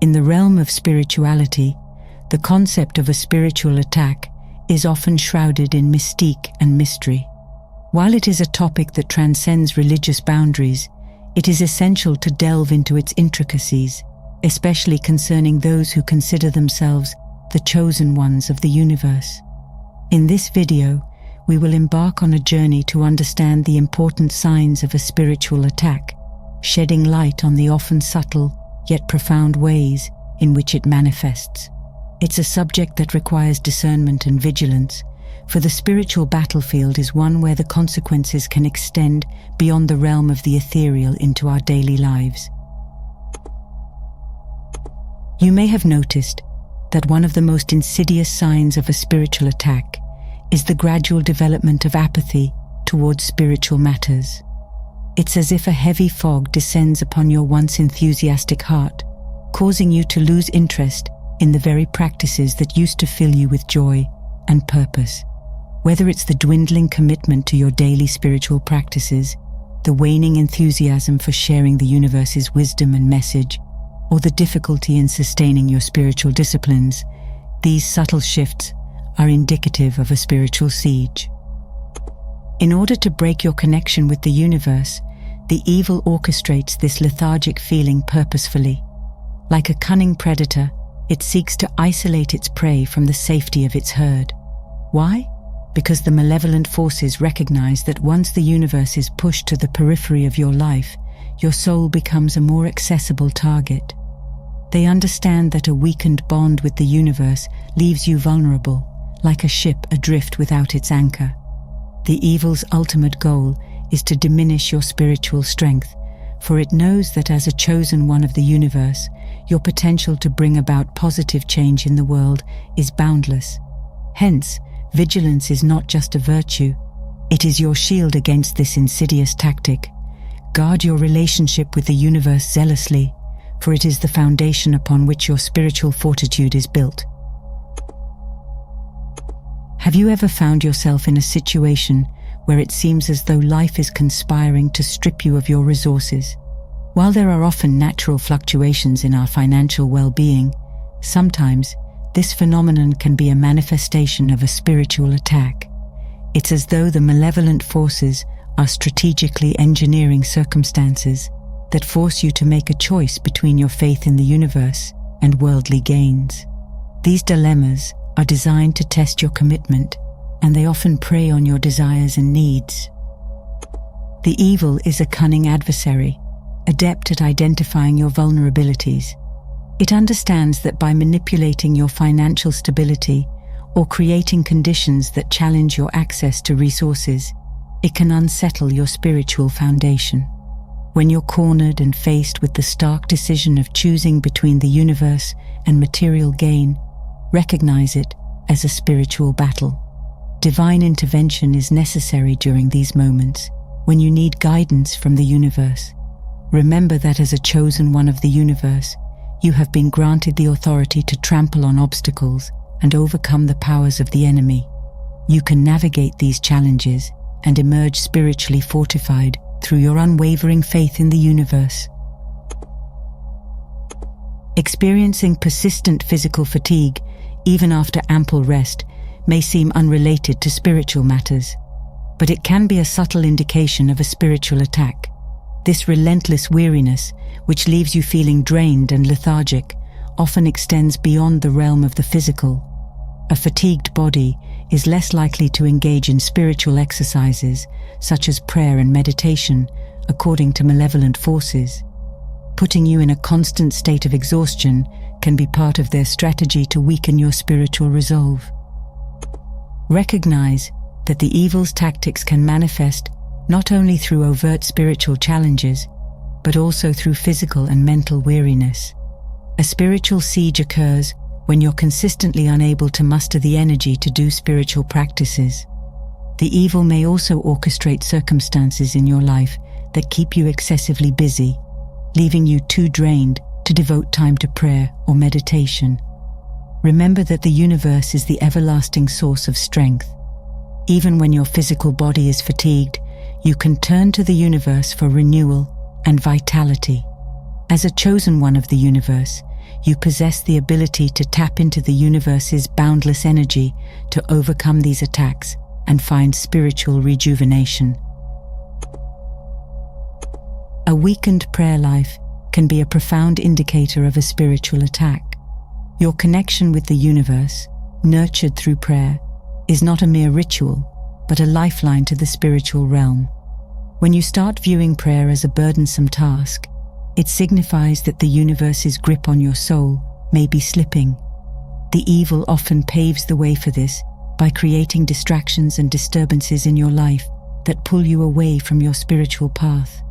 In the realm of spirituality, the concept of a spiritual attack is often shrouded in mystique and mystery. While it is a topic that transcends religious boundaries, it is essential to delve into its intricacies, especially concerning those who consider themselves the chosen ones of the universe. In this video, we will embark on a journey to understand the important signs of a spiritual attack, shedding light on the often subtle yet profound ways in which it manifests. It's a subject that requires discernment and vigilance, for the spiritual battlefield is one where the consequences can extend beyond the realm of the ethereal into our daily lives. You may have noticed that one of the most insidious signs of a spiritual attack is the gradual development of apathy towards spiritual matters. It's as if a heavy fog descends upon your once enthusiastic heart, causing you to lose interest in the very practices that used to fill you with joy and purpose. Whether it's the dwindling commitment to your daily spiritual practices, the waning enthusiasm for sharing the universe's wisdom and message, or the difficulty in sustaining your spiritual disciplines, these subtle shifts are indicative of a spiritual siege. In order to break your connection with the universe, the evil orchestrates this lethargic feeling purposefully. Like a cunning predator, it seeks to isolate its prey from the safety of its herd. Why? Because the malevolent forces recognize that once the universe is pushed to the periphery of your life, your soul becomes a more accessible target. They understand that a weakened bond with the universe leaves you vulnerable, like a ship adrift without its anchor. The evil's ultimate goal is to diminish your spiritual strength, for it knows that as a chosen one of the universe, your potential to bring about positive change in the world is boundless. Hence, vigilance is not just a virtue, it is your shield against this insidious tactic. Guard your relationship with the universe zealously, for it is the foundation upon which your spiritual fortitude is built. Have you ever found yourself in a situation where it seems as though life is conspiring to strip you of your resources? While there are often natural fluctuations in our financial well-being, sometimes this phenomenon can be a manifestation of a spiritual attack. It's as though the malevolent forces are strategically engineering circumstances that force you to make a choice between your faith in the universe and worldly gains. These dilemmas are designed to test your commitment, and they often prey on your desires and needs. The evil is a cunning adversary, adept at identifying your vulnerabilities. It understands that by manipulating your financial stability or creating conditions that challenge your access to resources, it can unsettle your spiritual foundation. When you're cornered and faced with the stark decision of choosing between the universe and material gain, recognize it as a spiritual battle. Divine intervention is necessary during these moments when you need guidance from the universe. Remember that as a chosen one of the universe, you have been granted the authority to trample on obstacles and overcome the powers of the enemy. You can navigate these challenges and emerge spiritually fortified through your unwavering faith in the universe. Experiencing persistent physical fatigue, even after ample rest, may seem unrelated to spiritual matters, but it can be a subtle indication of a spiritual attack. This relentless weariness, which leaves you feeling drained and lethargic, often extends beyond the realm of the physical. A fatigued body is less likely to engage in spiritual exercises, such as prayer and meditation, according to malevolent forces. Putting you in a constant state of exhaustion can be part of their strategy to weaken your spiritual resolve. Recognize that the evil's tactics can manifest not only through overt spiritual challenges, but also through physical and mental weariness. A spiritual siege occurs when you're consistently unable to muster the energy to do spiritual practices. The evil may also orchestrate circumstances in your life that keep you excessively busy, leaving you too drained to devote time to prayer or meditation. Remember that the universe is the everlasting source of strength. Even when your physical body is fatigued, you can turn to the universe for renewal and vitality. As a chosen one of the universe, you possess the ability to tap into the universe's boundless energy to overcome these attacks and find spiritual rejuvenation. A weakened prayer life can be a profound indicator of a spiritual attack. Your connection with the universe, nurtured through prayer, is not a mere ritual, but a lifeline to the spiritual realm. When you start viewing prayer as a burdensome task, it signifies that the universe's grip on your soul may be slipping. The evil often paves the way for this by creating distractions and disturbances in your life that pull you away from your spiritual path.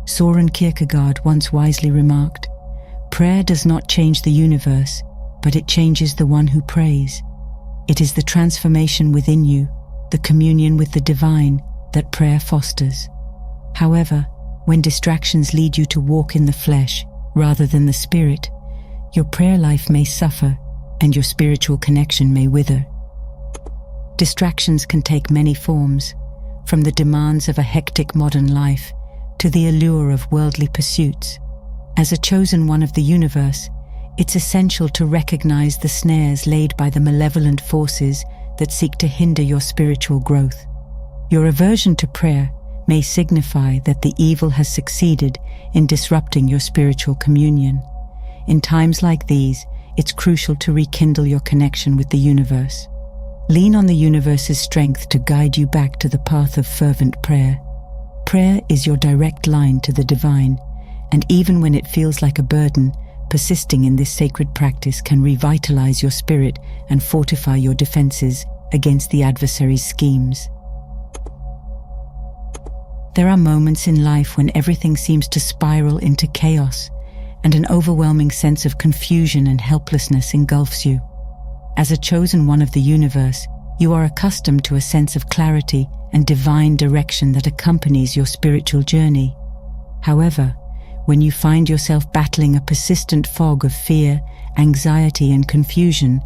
Soren Kierkegaard once wisely remarked, "Prayer does not change the universe, but it changes the one who prays." It is the transformation within you, the communion with the divine, that prayer fosters. However, when distractions lead you to walk in the flesh rather than the spirit, your prayer life may suffer and your spiritual connection may wither. Distractions can take many forms, from the demands of a hectic modern life to the allure of worldly pursuits. As a chosen one of the universe, it's essential to recognize the snares laid by the malevolent forces that seek to hinder your spiritual growth. Your aversion to prayer may signify that the evil has succeeded in disrupting your spiritual communion. In times like these, it's crucial to rekindle your connection with the universe. Lean on the universe's strength to guide you back to the path of fervent prayer. Prayer is your direct line to the divine, and even when it feels like a burden, persisting in this sacred practice can revitalize your spirit and fortify your defenses against the adversary's schemes. There are moments in life when everything seems to spiral into chaos, and an overwhelming sense of confusion and helplessness engulfs you. As a chosen one of the universe, you are accustomed to a sense of clarity and divine direction that accompanies your spiritual journey. However, when you find yourself battling a persistent fog of fear, anxiety, and confusion,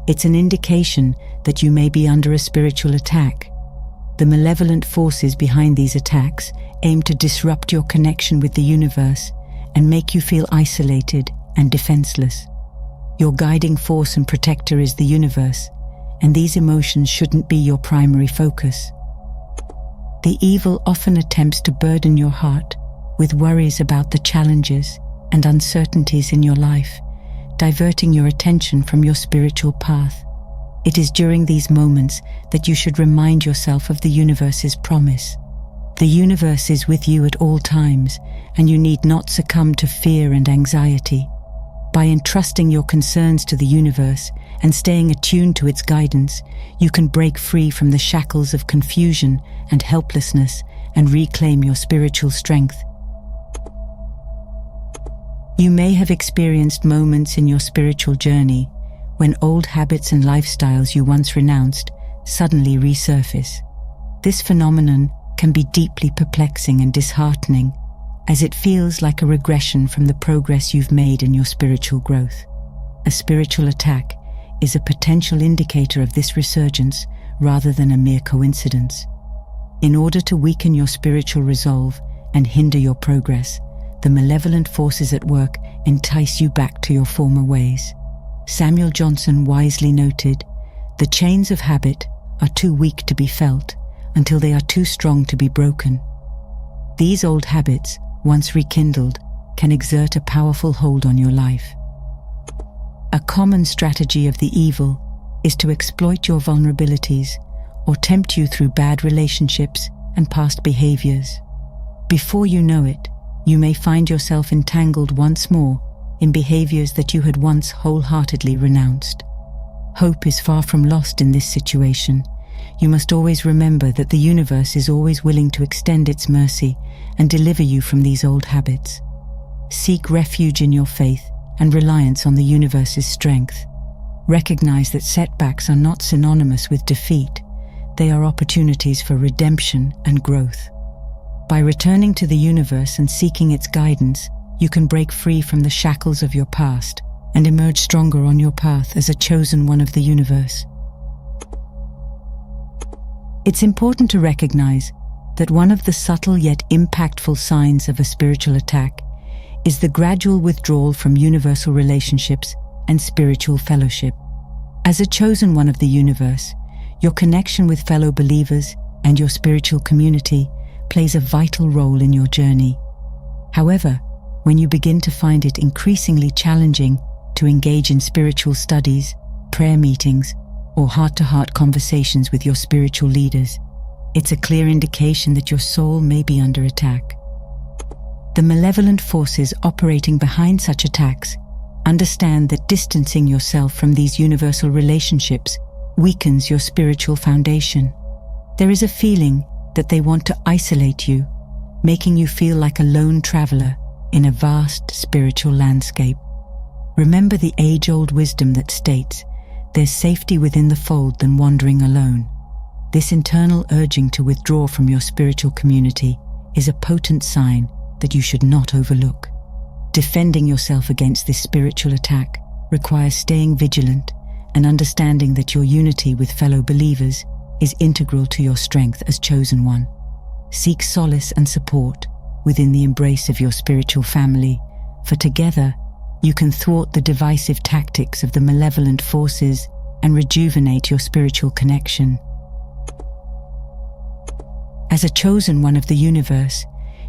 it's an indication that you may be under a spiritual attack. The malevolent forces behind these attacks aim to disrupt your connection with the universe and make you feel isolated and defenseless. Your guiding force and protector is the universe, and these emotions shouldn't be your primary focus. The evil often attempts to burden your heart with worries about the challenges and uncertainties in your life, diverting your attention from your spiritual path. It is during these moments that you should remind yourself of the universe's promise. The universe is with you at all times, and you need not succumb to fear and anxiety. By entrusting your concerns to the universe and staying attuned to its guidance, you can break free from the shackles of confusion and helplessness and reclaim your spiritual strength. You may have experienced moments in your spiritual journey when old habits and lifestyles you once renounced suddenly resurface. This phenomenon can be deeply perplexing and disheartening, as it feels like a regression from the progress you've made in your spiritual growth. A spiritual attack is a potential indicator of this resurgence rather than a mere coincidence. In order to weaken your spiritual resolve and hinder your progress, the malevolent forces at work entice you back to your former ways. Samuel Johnson wisely noted, "The chains of habit are too weak to be felt until they are too strong to be broken." These old habits, once rekindled, can exert a powerful hold on your life. A common strategy of the evil is to exploit your vulnerabilities or tempt you through bad relationships and past behaviors. Before you know it, you may find yourself entangled once more in behaviors that you had once wholeheartedly renounced. Hope is far from lost in this situation. You must always remember that the universe is always willing to extend its mercy and deliver you from these old habits. Seek refuge in your faith and reliance on the universe's strength. Recognize that setbacks are not synonymous with defeat. They are opportunities for redemption and growth. By returning to the universe and seeking its guidance, you can break free from the shackles of your past and emerge stronger on your path as a chosen one of the universe. It's important to recognize that one of the subtle yet impactful signs of a spiritual attack is the gradual withdrawal from universal relationships and spiritual fellowship. As a chosen one of the universe, your connection with fellow believers and your spiritual community plays a vital role in your journey. However, when you begin to find it increasingly challenging to engage in spiritual studies, prayer meetings, or heart-to-heart conversations with your spiritual leaders, it's a clear indication that your soul may be under attack. The malevolent forces operating behind such attacks understand that distancing yourself from these universal relationships weakens your spiritual foundation. There is a feeling that they want to isolate you, making you feel like a lone traveler in a vast spiritual landscape. Remember the age-old wisdom that states, "There's safety within the fold than wandering alone." This internal urging to withdraw from your spiritual community is a potent sign that you should not overlook. Defending yourself against this spiritual attack requires staying vigilant and understanding that your unity with fellow believers is integral to your strength as chosen one. Seek solace and support within the embrace of your spiritual family, for together you can thwart the divisive tactics of the malevolent forces and rejuvenate your spiritual connection. As a chosen one of the universe,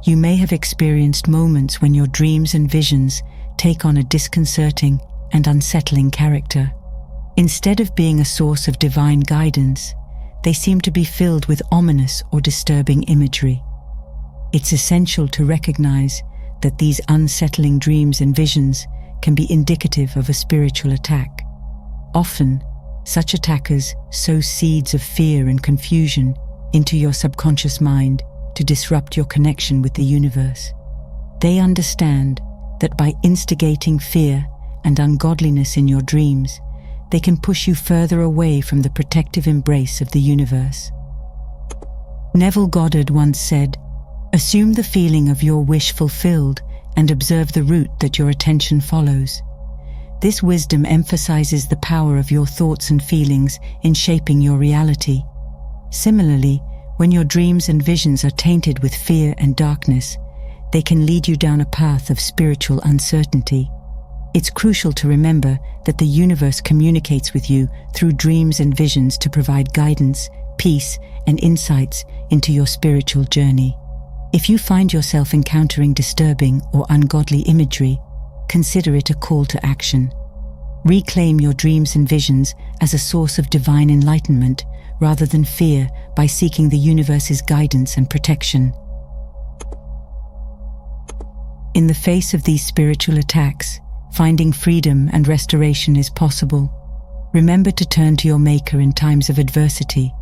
you may have experienced moments when your dreams and visions take on a disconcerting and unsettling character. Instead of being a source of divine guidance, they seem to be filled with ominous or disturbing imagery. It's essential to recognize that these unsettling dreams and visions can be indicative of a spiritual attack. Often, such attackers sow seeds of fear and confusion into your subconscious mind to disrupt your connection with the universe. They understand that by instigating fear and ungodliness in your dreams, they can push you further away from the protective embrace of the universe. Neville Goddard once said, "Assume the feeling of your wish fulfilled and observe the route that your attention follows." This wisdom emphasizes the power of your thoughts and feelings in shaping your reality. Similarly, when your dreams and visions are tainted with fear and darkness, they can lead you down a path of spiritual uncertainty. It's crucial to remember that the universe communicates with you through dreams and visions to provide guidance, peace, and insights into your spiritual journey. If you find yourself encountering disturbing or ungodly imagery, consider it a call to action. Reclaim your dreams and visions as a source of divine enlightenment rather than fear by seeking the universe's guidance and protection. In the face of these spiritual attacks, finding freedom and restoration is possible. Remember to turn to your Maker in times of adversity.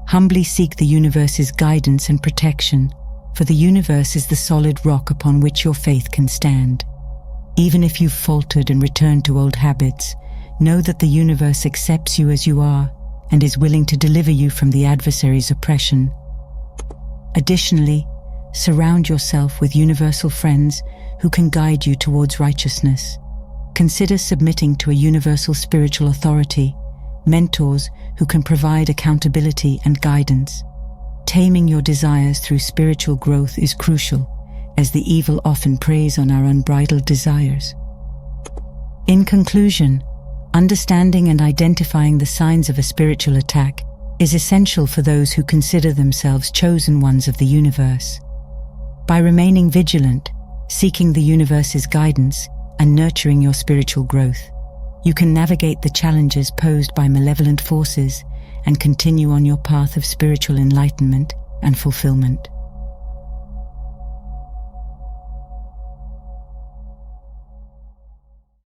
Humbly seek the universe's guidance and protection, for the universe is the solid rock upon which your faith can stand. Even if you've faltered and returned to old habits, know that the universe accepts you as you are and is willing to deliver you from the adversary's oppression. Additionally, surround yourself with universal friends who can guide you towards righteousness. Consider submitting to a universal spiritual authority, mentors who can provide accountability and guidance. Taming your desires through spiritual growth is crucial, as the evil often preys on our unbridled desires. In conclusion, understanding and identifying the signs of a spiritual attack is essential for those who consider themselves chosen ones of the universe. By remaining vigilant, seeking the universe's guidance, and nurturing your spiritual growth, you can navigate the challenges posed by malevolent forces and continue on your path of spiritual enlightenment and fulfillment.